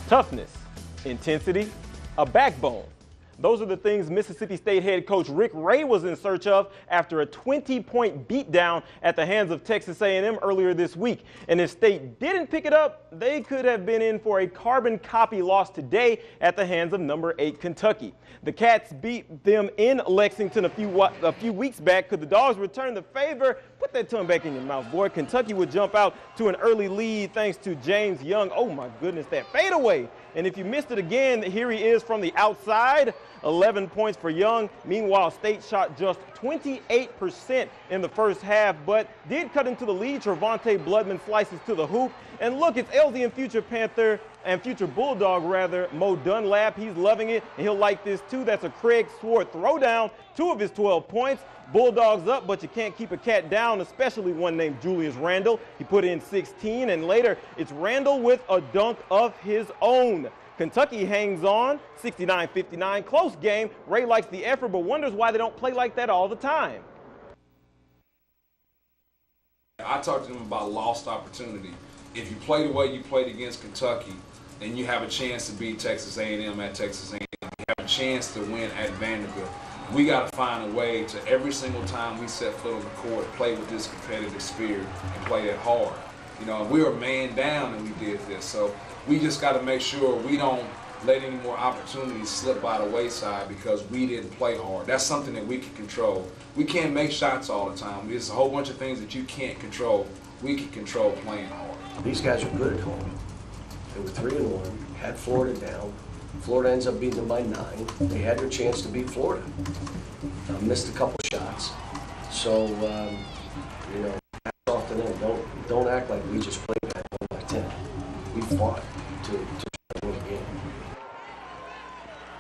toughness, intensity, a backbone. Those are the things Mississippi State head coach Rick Ray was in search of after a 20-point beatdown at the hands of Texas A&M earlier this week. And if State didn't pick it up, they could have been in for a carbon copy loss today at the hands of number 8 Kentucky. The Cats beat them in Lexington a few weeks back. Could the Dogs return the favor? Put that tongue back in your mouth, boy. Kentucky would jump out to an early lead thanks to James Young. Oh, my goodness, that fadeaway. And if you missed it again, here he is from the outside. 11 points for Young. Meanwhile, State shot just 28% in the first half, but did cut into the lead. Trevontae Bloodman slices to the hoop. And look, it's LZ and future Panther and future Bulldog, rather, Mo Dunlap. He's loving it, and he'll like this too. That's a Craig Swart throwdown, 2 of his 12 points. Bulldogs up, but you can't keep a cat down, especially one named Julius Randle. He put in 16, and later it's Randle with a dunk of his own. Kentucky hangs on, 69-59, close game. Ray likes the effort, but wonders why they don't play like that all the time. I talked to them about lost opportunity. If you play the way you played against Kentucky, and you have a chance to beat Texas A&M at Texas A&M, you have a chance to win at Vanderbilt, we got to find a way to every single time we set foot on the court, play with this competitive spirit and play that hard. You know, we were man down and we did this, so we just got to make sure we don't let any more opportunities slip by the wayside because we didn't play hard. That's something that we can control. We can't make shots all the time. There's a whole bunch of things that you can't control. We can control playing hard. These guys are good at home. They were 3-1, had Florida down. Florida ends up beating them by 9. They had their chance to beat Florida. Missed a couple shots. So, you know, hats off to them. Don't act like we just played that 1 by 10. We fought to try to win the game.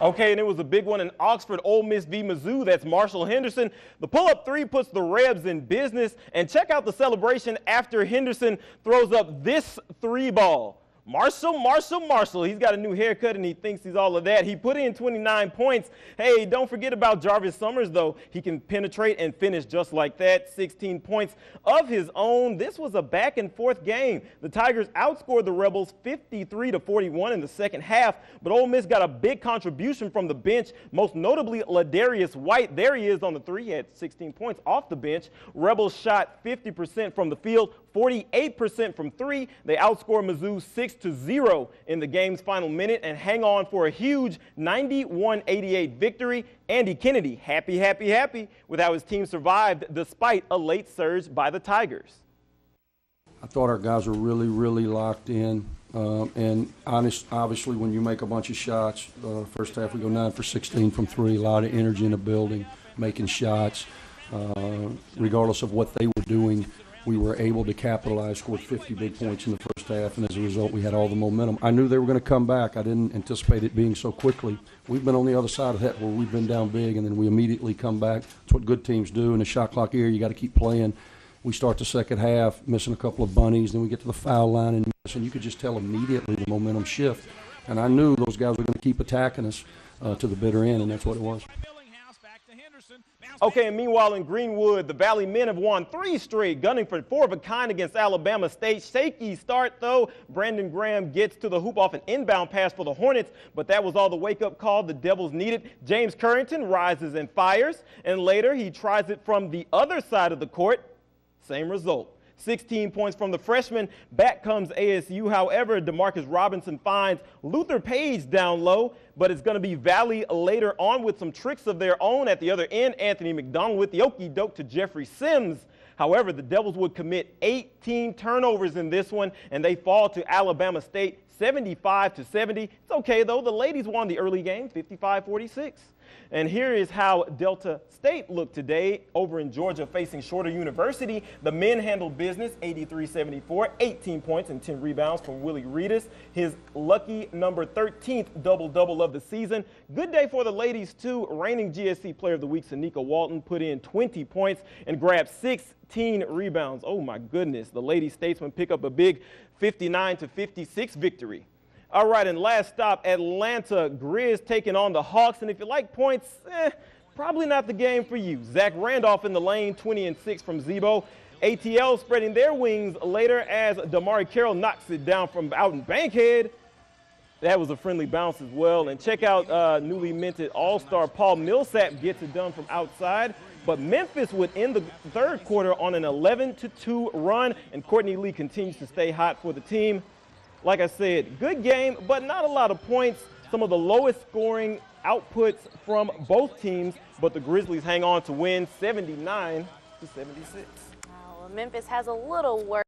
Okay, and it was a big one in Oxford, Ole Miss v. Mizzou. That's Marshall Henderson. The pull-up 3 puts the Rebs in business. And check out the celebration after Henderson throws up this 3-ball. Marshall. He's got a new haircut and he thinks he's all of that. He put in 29 points. Hey, don't forget about Jarvis Summers, though. He can penetrate and finish just like that. 16 points of his own. This was a back-and-forth game. The Tigers outscored the Rebels 53-41 in the second half, but Ole Miss got a big contribution from the bench, most notably Ladarius White. There he is on the 3. He had 16 points off the bench. Rebels shot 50% from the field, 48% from 3. They outscored Mizzou 6-0 in the game's final minute and hang on for a huge 91-88 victory. Andy Kennedy happy with how his team survived despite a late surge by the Tigers. I thought our guys were really locked in. And obviously, when you make a bunch of shots, first half we go 9 for 16 from 3, a lot of energy in the building, making shots. Regardless of what they were doing, we were able to capitalize, scored 50 big points in the first half, and as a result, we had all the momentum. I knew they were going to come back. I didn't anticipate it being so quickly. We've been on the other side of that where we've been down big, and then we immediately come back. That's what good teams do. In a shot clock era, you got to keep playing. We start the second half, missing a couple of bunnies, then we get to the foul line and miss, and you could just tell immediately the momentum shift. And I knew those guys were going to keep attacking us to the bitter end, and that's what it was. Okay, and meanwhile in Greenwood, the Valley men have won 3 straight, gunning for 4 of a kind against Alabama State. Shaky start, though. Brandon Graham gets to the hoop off an inbound pass for the Hornets, but that was all the wake-up call the Devils needed. James Currington rises and fires, and later he tries it from the other side of the court. Same result. 16 points from the freshman. Back comes ASU. However, DeMarcus Robinson finds Luther Page down low, but it's going to be Valley later on with some tricks of their own at the other end. Anthony McDonald with the okey-doke to Jeffrey Sims. However, the Devils would commit 18 turnovers in this one, and they fall to Alabama State 75-70. It's okay, though. The ladies won the early game, 55-46. And here is how Delta State looked today over in Georgia facing Shorter University. The men handled business 83-74, 18 points and 10 rebounds from Willie Reedus, his lucky number 13th double-double of the season. Good day for the ladies, too. Reigning GSC Player of the Week, Sanika Walton, put in 20 points and grabbed 16 rebounds. Oh, my goodness. The Lady Statesmen pick up a big 59-56 victory. All right, and last stop, Atlanta Grizz taking on the Hawks. And if you like points, probably not the game for you. Zach Randolph in the lane, 20-6 from Zebo. ATL spreading their wings later as Damari Carroll knocks it down from out in Bankhead. That was a friendly bounce as well. And check out newly minted All-Star Paul Millsap gets it done from outside. But Memphis would end the third quarter on an 11-2 run, and Courtney Lee continues to stay hot for the team. Like I said, good game, but not a lot of points. Some of the lowest scoring outputs from both teams, but the Grizzlies hang on to win 79-76. Well, Memphis has a little work.